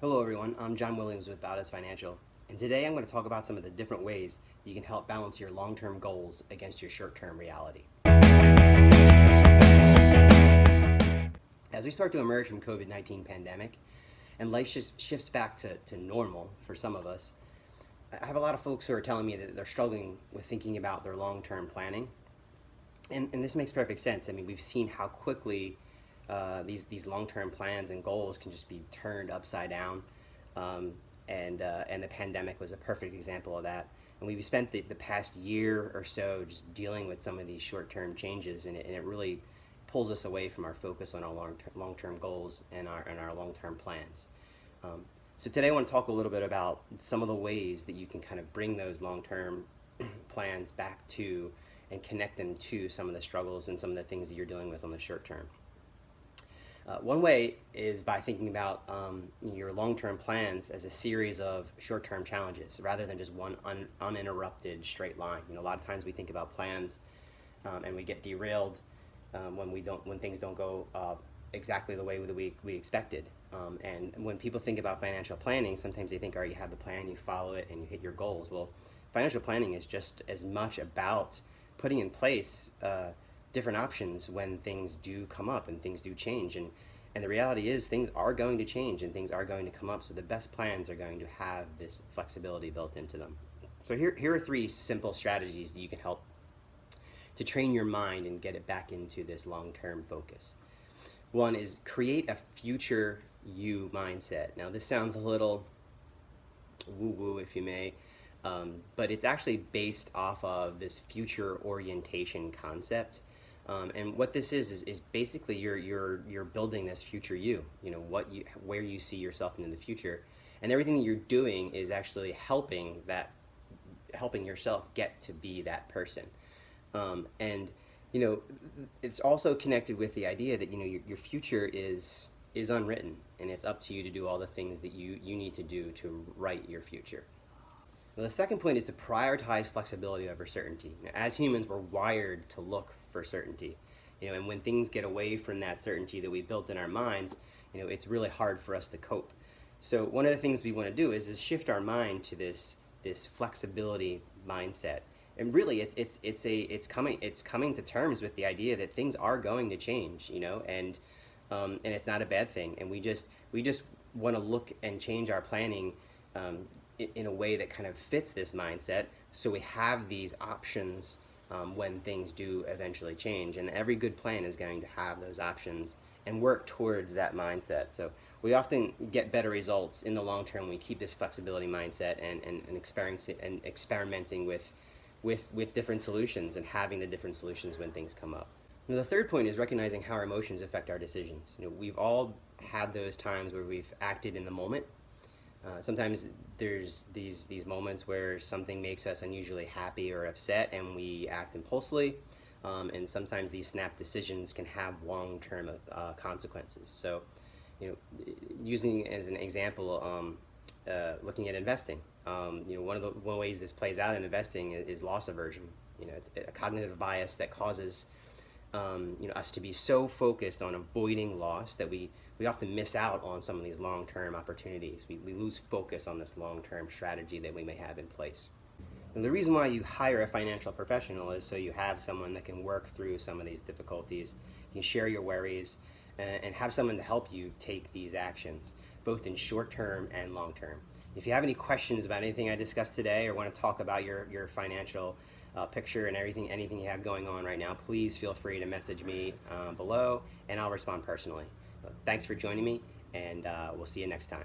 Hello everyone, I'm John Williams with Bautis Financial, and today I'm going to talk about some of the different ways that you can help balance your long-term goals against your short-term reality. As we start to emerge from COVID-19 pandemic and life shifts back to normal for some of us, I have a lot of folks who are telling me that they're struggling with thinking about their long-term planning, and this makes perfect sense. I mean, we've seen how quickly these long-term plans and goals can just be turned upside down, and the pandemic was a perfect example of that. And we've spent the past year or so just dealing with some of these short-term changes, and it really pulls us away from our focus on our long-term goals and our long-term plans. So today I want to talk a little bit about some of the ways that you can kind of bring those long-term plans back to and connect them to some of the struggles and some of the things that you're dealing with on the short term. One way is by thinking about your long-term plans as a series of short-term challenges rather than just one uninterrupted straight line. You know, a lot of times we think about plans and we get derailed when things don't go exactly the way that we expected. And when people think about financial planning, sometimes they think, all right, you have the plan, you follow it, and you hit your goals. Well, financial planning is just as much about putting in place different options when things do come up and things do change. And the reality is things are going to change and things are going to come up, so the best plans are going to have this flexibility built into them. So here are three simple strategies that you can help to train your mind and get it back into this long-term focus. One is create a future you mindset. Now this sounds a little woo-woo, if you may, but it's actually based off of this future orientation concept. And what this is basically you're building this future you know, where you see yourself in the future, and everything that you're doing is actually helping yourself get to be that person. And you know, it's also connected with the idea that, you know, your future is unwritten, and it's up to you to do all the things that you need to do to write your future. Now, the second point is to prioritize flexibility over certainty. Now, as humans, we're wired to look for certainty, you know, and when things get away from that certainty that we built in our minds, you know, it's really hard for us to cope. So one of the things we want to do is shift our mind to this flexibility mindset. And really, it's coming to terms with the idea that things are going to change, you know, and it's not a bad thing. And we just want to look and change our planning in a way that kind of fits this mindset, so we have these options when things do eventually change. And every good plan is going to have those options and work towards that mindset. So we often get better results in the long term when we keep this flexibility mindset and experimenting with different solutions and having the different solutions when things come up. Now, the third point is recognizing how our emotions affect our decisions. You know, we've all had those times where we've acted in the moment. Sometimes there's these moments where something makes us unusually happy or upset and we act impulsively, and sometimes these snap decisions can have long-term consequences. So, you know, using as an example, looking at investing, you know, one of the ways this plays out in investing is loss aversion. You know, it's a cognitive bias that causes you know, us to be so focused on avoiding loss that we often miss out on some of these long-term opportunities. We lose focus on this long-term strategy that we may have in place. And the reason why you hire a financial professional is so you have someone that can work through some of these difficulties, you can share your worries, and have someone to help you take these actions, both in short-term and long-term. If you have any questions about anything I discussed today or want to talk about your financial picture and anything you have going on right now, please feel free to message me below, and I'll respond personally. Thanks for joining me, and we'll see you next time.